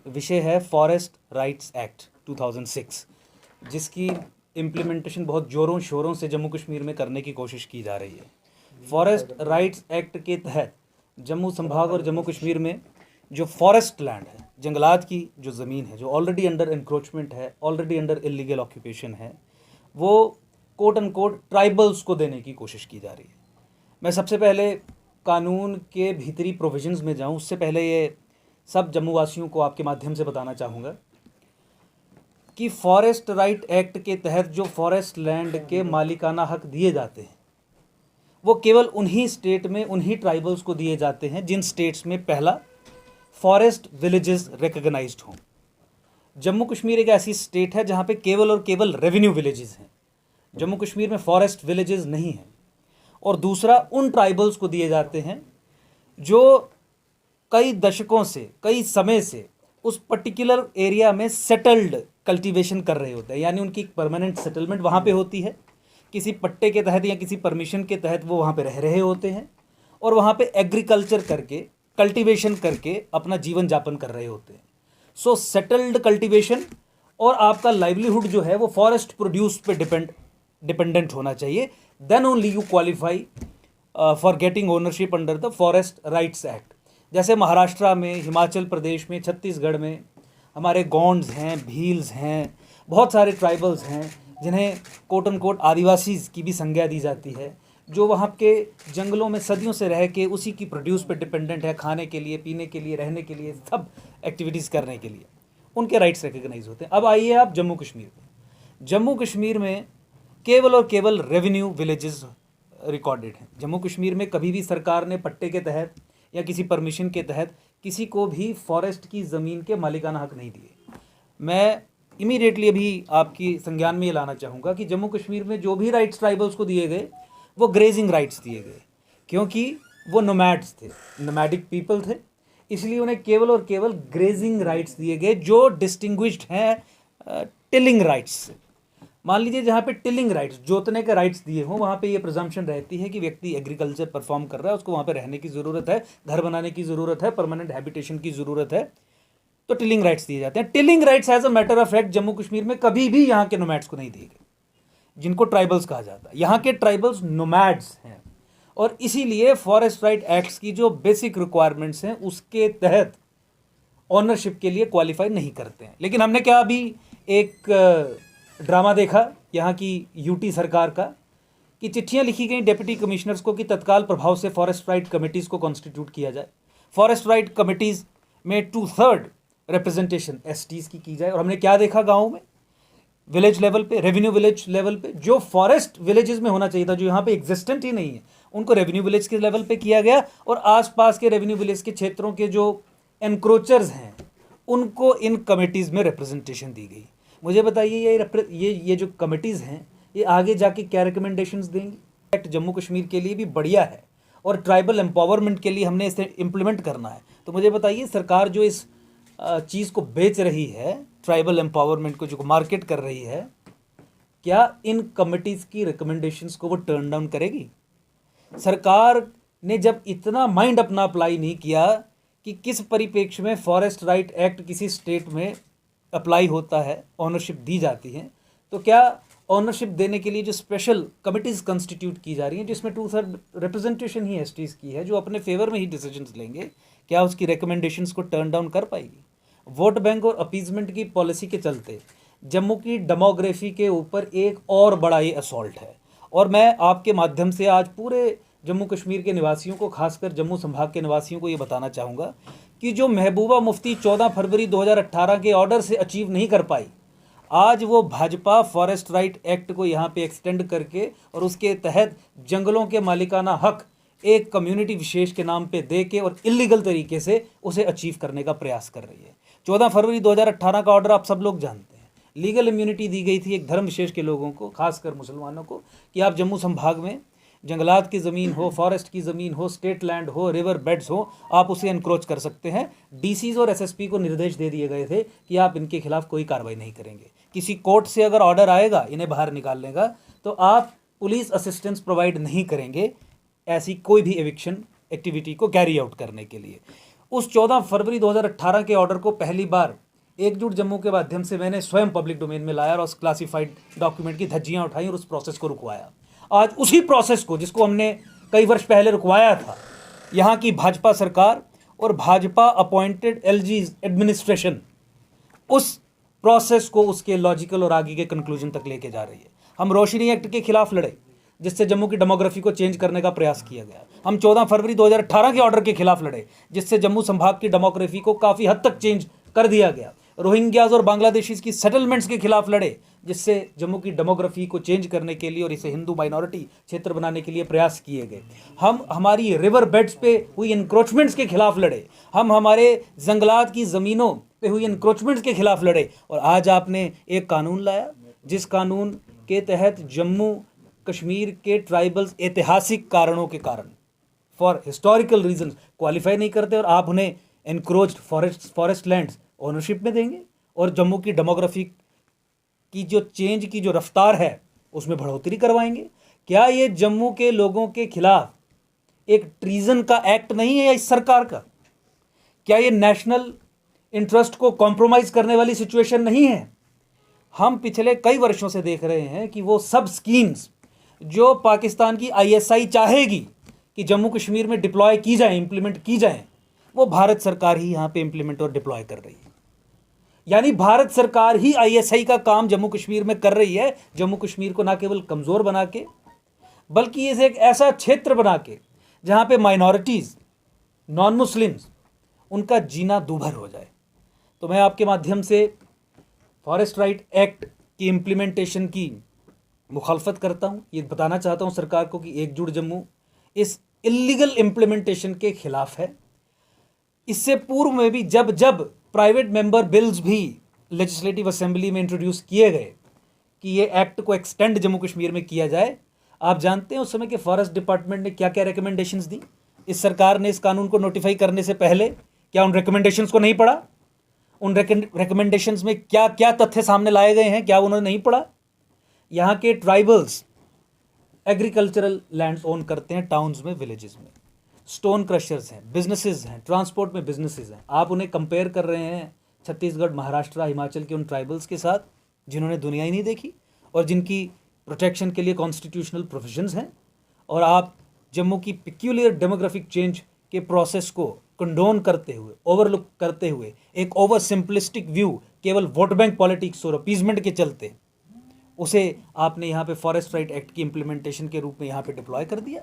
विषय है forest rights act 2006, जिसकी इम्प्लीमेंटेशन बहुत ज़ोरों शोरों से जम्मू कश्मीर में करने की कोशिश की जा रही है। फॉरेस्ट राइट्स एक्ट के तहत जम्मू संभाग और जम्मू कश्मीर में जो फॉरेस्ट लैंड है, जंगलात की जो ज़मीन है, जो ऑलरेडी अंडर इंक्रोचमेंट है, ऑलरेडी अंडर इलीगल ऑक्यूपेशन है, वो कोट एंड कोट ट्राइबल्स को देने की कोशिश की जा रही है। मैं सबसे पहले कानून के भीतरी प्रोविजंस में जाऊं, उससे पहले ये सब जम्मू वासियों को आपके माध्यम से बताना चाहूँगा कि फॉरेस्ट राइट एक्ट के तहत जो फॉरेस्ट लैंड के मालिकाना हक दिए जाते हैं वो केवल उन्हीं स्टेट में उन्हीं ट्राइबल्स को दिए जाते हैं जिन स्टेट्स में पहला फॉरेस्ट विलेजेस रिकग्नाइज्ड हों। जम्मू कश्मीर एक ऐसी स्टेट है जहाँ पे केवल और केवल रेवेन्यू विलेजेस हैं। जम्मू कश्मीर में फॉरेस्ट विलेजेस नहीं हैं। और दूसरा, उन ट्राइबल्स को दिए जाते हैं जो कई दशकों से, कई समय से उस पर्टिकुलर एरिया में सेटल्ड कल्टीवेशन कर रहे होते हैं, यानी उनकी परमानेंट सेटलमेंट वहाँ पे होती है, किसी पट्टे के तहत या किसी परमिशन के तहत वो वहाँ पे रह रहे होते हैं और वहाँ पे एग्रीकल्चर करके, कल्टीवेशन करके अपना जीवन यापन कर रहे होते हैं। सो सेटल्ड कल्टीवेशन और आपका लाइवलीहुड जो है वो फॉरेस्ट प्रोड्यूस पे डिपेंडेंट होना चाहिए, then only you qualify for getting ownership under the forest rights act. जैसे महाराष्ट्र में, हिमाचल प्रदेश में, छत्तीसगढ़ में हमारे गोंड्स हैं, भील्स हैं, बहुत सारे ट्राइबल्स हैं जिन्हें कोट एंड कोट आदिवासी की भी संज्ञा दी जाती है, जो वहाँ के जंगलों में सदियों से रह के उसी की प्रोड्यूस पे डिपेंडेंट है, खाने के लिए, पीने के लिए, रहने के लिए, सब एक्टिविटीज़ करने के लिए उनके राइट्स रिकग्नाइज होते हैं। अब आइए आप जम्मू कश्मीर में। जम्मू कश्मीर में केवल और केवल रेवेन्यू विलेजेस रिकॉर्डेड हैं। जम्मू कश्मीर में कभी भी सरकार ने पट्टे के तहत या किसी परमिशन के तहत किसी को भी फॉरेस्ट की ज़मीन के मालिकाना हक नहीं दिए। मैं इमीडिएटली अभी आपकी संज्ञान में ये लाना चाहूँगा कि जम्मू कश्मीर में जो भी राइट्स ट्राइबल्स को दिए गए वो ग्रेजिंग राइट्स दिए गए, क्योंकि वो नोमैड्स थे, नोमैडिक पीपल थे, इसलिए उन्हें केवल और केवल ग्रेजिंग राइट्स दिए गए जो डिस्टिंग्विश्ड हैं टिलिंग राइट्स से। मान लीजिए जहाँ पे टिलिंग राइट्स, जोतने के राइट्स दिए हों, वहाँ पे ये प्रिजम्पशन रहती है कि व्यक्ति एग्रीकल्चर परफॉर्म कर रहा है, उसको वहाँ पे रहने की ज़रूरत है, घर बनाने की ज़रूरत है, परमानेंट हैबिटेशन की ज़रूरत है, तो टिलिंग राइट्स दिए जाते हैं। Tilling rights as a matter of fact Jammu Kashmir में कभी भी यहाँ के नोमैड्स को नहीं दिए गए, जिनको ट्राइबल्स कहा जाता है। यहाँ के ट्राइबल्स नोमैड्स हैं और इसीलिए फॉरेस्ट राइट एक्ट्स की जो बेसिक रिक्वायरमेंट्स हैं उसके तहत ऑनरशिप के लिए क्वालिफाई नहीं करते हैं। लेकिन हमने क्या अभी एक ड्रामा देखा यहाँ की यूटी सरकार का कि चिट्ठियाँ लिखी गई डिप्टी कमिश्नर्स को कि तत्काल प्रभाव से फॉरेस्ट राइट कमिटीज़ को कॉन्स्टिट्यूट किया जाए, फॉरेस्ट राइट कमिटीज़ में 2/3 रिप्रेजेंटेशन एसटीज़ की जाए। और हमने क्या देखा गाँव में, विलेज लेवल पे, रेवेन्यू विलेज लेवल पे, जो फॉरेस्ट विलेजेस में होना चाहिए था, जो यहाँ पे एग्जिस्टेंट ही नहीं है, उनको रेवेन्यू विलेज के लेवल पे किया गया और आसपास के रेवेन्यू विलेज के क्षेत्रों के जो एनक्रोचर्स हैं उनको इन कमिटीज़ में रिप्रेजेंटेशन दी गई। मुझे बताइए ये जो कमिटीज़ हैं ये आगे जाके क्या रिकमेंडेशंस देंगी? एक्ट जम्मू कश्मीर के लिए भी बढ़िया है और ट्राइबल एम्पावरमेंट के लिए हमने इसे इम्प्लीमेंट करना है। तो मुझे बताइए, सरकार जो इस चीज़ को बेच रही है, ट्राइबल एम्पावरमेंट को जो मार्केट कर रही है, क्या इन कमिटीज़ की रिकमेंडेशंस को वो टर्न डाउन करेगी? सरकार ने जब इतना माइंड अपना अप्लाई नहीं किया कि किस परिप्रेक्ष्य में फॉरेस्ट राइट एक्ट किसी स्टेट में अप्लाई होता है, ऑनरशिप दी जाती है, तो क्या ऑनरशिप देने के लिए जो स्पेशल कमिटीज़ कंस्टिट्यूट की जा रही हैं जिसमें 2/3 रिप्रेजेंटेशन ही एसटीज़ की है, जो अपने फेवर में ही डिसीजंस लेंगे, क्या उसकी रिकमेंडेशंस को टर्न डाउन कर पाएगी? वोट बैंक और अपीजमेंट की पॉलिसी के चलते जम्मू की डेमोग्राफी के ऊपर एक और बड़ा ये असॉल्ट है। और मैं आपके माध्यम से आज पूरे जम्मू कश्मीर के निवासियों को, खासकर जम्मू संभाग के निवासियों को ये बताना चाहूँगा कि जो महबूबा मुफ्ती 14 फरवरी 2018 के ऑर्डर से अचीव नहीं कर पाई, आज वो भाजपा फॉरेस्ट राइट एक्ट को यहाँ पे एक्सटेंड करके और उसके तहत जंगलों के मालिकाना हक एक कम्युनिटी विशेष के नाम पे दे के और इलीगल तरीके से उसे अचीव करने का प्रयास कर रही है। 14 फरवरी 2018 का ऑर्डर आप सब लोग जानते हैं। लीगल इम्यूनिटी दी गई थी एक धर्म विशेष के लोगों को, खासकर मुसलमानों को, कि आप जम्मू संभाग में जंगलात की ज़मीन हो, फॉरेस्ट की ज़मीन हो, स्टेट लैंड हो, रिवर बेड्स हो, आप उसे एनक्रोच कर सकते हैं। डीसीज और एसएसपी को निर्देश दे दिए गए थे कि आप इनके खिलाफ कोई कार्रवाई नहीं करेंगे। किसी कोर्ट से अगर ऑर्डर आएगा इन्हें बाहर निकालने का, तो आप पुलिस असिस्टेंस प्रोवाइड नहीं करेंगे ऐसी कोई भी एविक्शन एक्टिविटी को कैरी आउट करने के लिए। उस 14 फरवरी 2018 के ऑर्डर को पहली बार एकजुट जम्मू के माध्यम से मैंने स्वयं पब्लिक डोमेन में लाया और उस क्लासिफाइड डॉक्यूमेंट की धज्जियां उठाई और उस प्रोसेस को रुकवाया। आज उसी प्रोसेस को, जिसको हमने कई वर्ष पहले रुकवाया था, यहाँ की भाजपा सरकार और भाजपा अपॉइंटेड एलजी एडमिनिस्ट्रेशन उस प्रोसेस को उसके लॉजिकल और आगे के कंक्लूजन तक लेके जा रही है। हम रोशनी एक्ट के खिलाफ लड़े, जिससे जम्मू की डेमोग्राफी को चेंज करने का प्रयास किया गया। हम 14 फरवरी 2018 के ऑर्डर के खिलाफ लड़े, जिससे जम्मू संभाग की डेमोग्राफी को काफ़ी हद तक चेंज कर दिया गया। रोहिंग्याज और बांग्लादेशीज की सेटलमेंट्स के खिलाफ लड़े, जिससे जम्मू की डेमोग्राफी को चेंज करने के लिए और इसे हिंदू माइनॉरिटी क्षेत्र बनाने के लिए प्रयास किए गए। हम हमारी रिवर बेड्स पे हुई इंक्रोचमेंट्स के खिलाफ लड़े, हम हमारे जंगलात की ज़मीनों पे हुई इंक्रोचमेंट्स के खिलाफ लड़े। और आज आपने एक कानून लाया, जिस कानून के तहत जम्मू कश्मीर के ट्राइबल्स ऐतिहासिक कारणों के कारण, फॉर हिस्टोरिकल रीजन, क्वालिफाई नहीं करते और आप उन्हें एनक्रोच्ड फॉरेस्ट लैंड्स ओनरशिप में देंगे और जम्मू की डेमोग्राफी की जो चेंज की जो रफ्तार है उसमें बढ़ोतरी करवाएंगे। क्या ये जम्मू के लोगों के खिलाफ एक ट्रीजन का एक्ट नहीं है या इस सरकार का? क्या ये नेशनल इंटरेस्ट को कॉम्प्रोमाइज करने वाली सिचुएशन नहीं है? हम पिछले कई वर्षों से देख रहे हैं कि वो सब स्कीम्स जो पाकिस्तान की आईएसआई चाहेगी कि जम्मू कश्मीर में डिप्लॉय की जाए, इंप्लीमेंट की जाए, वो भारत सरकार ही यहाँ पे इंप्लीमेंट और डिप्लॉय कर रही है। यानी भारत सरकार ही आईएसआई का काम जम्मू कश्मीर में कर रही है, जम्मू कश्मीर को ना केवल कमज़ोर बना के, बल्कि इसे एक ऐसा क्षेत्र बना के जहाँ पे माइनॉरिटीज़, नॉन मुस्लिम्स, उनका जीना दूभर हो जाए। तो मैं आपके माध्यम से फॉरेस्ट राइट एक्ट की इम्प्लीमेंटेशन की मुखालफत करता हूँ। ये बताना चाहता हूँ सरकार को कि एकजुट जम्मू इस इलीगल इम्प्लीमेंटेशन के खिलाफ है। इससे पूर्व में भी जब जब प्राइवेट मेंबर बिल्स भी लेजिस्लेटिव असेंबली में इंट्रोड्यूस किए गए कि ये एक्ट को एक्सटेंड जम्मू कश्मीर में किया जाए, आप जानते हैं उस समय के फॉरेस्ट डिपार्टमेंट ने क्या क्या रिकमेंडेशंस दी। इस सरकार ने इस कानून को नोटिफाई करने से पहले क्या उन रिकमेंडेशंस को नहीं पढ़ा? उन रिकमेंडेशंस में क्या क्या तथ्य सामने लाए गए हैं, क्या उन्होंने नहीं पढ़ा? यहाँ के ट्राइबल्स एग्रीकल्चरल लैंड्स ओन करते हैं, टाउन्स में, विलेजेस में, स्टोन क्रशर्स हैं, बिजनेसेस हैं, ट्रांसपोर्ट में बिजनेसेस हैं। आप उन्हें कंपेयर कर रहे हैं छत्तीसगढ़, महाराष्ट्र, हिमाचल के उन ट्राइबल्स के साथ जिन्होंने दुनिया ही नहीं देखी और जिनकी प्रोटेक्शन के लिए कॉन्स्टिट्यूशनल प्रोविजंस हैं। और आप जम्मू की पिक्यूलियर डेमोग्राफिक चेंज के प्रोसेस को कंडोन करते हुए, ओवरलुक करते हुए, एक ओवर सिंपलिस्टिक व्यू, केवल वोट बैंक पॉलिटिक्स और अपीजमेंट के चलते, उसे आपने यहाँ पे फॉरेस्ट राइट एक्ट की इम्प्लीमेंटेशन के रूप में यहाँ पे डिप्लॉय कर दिया।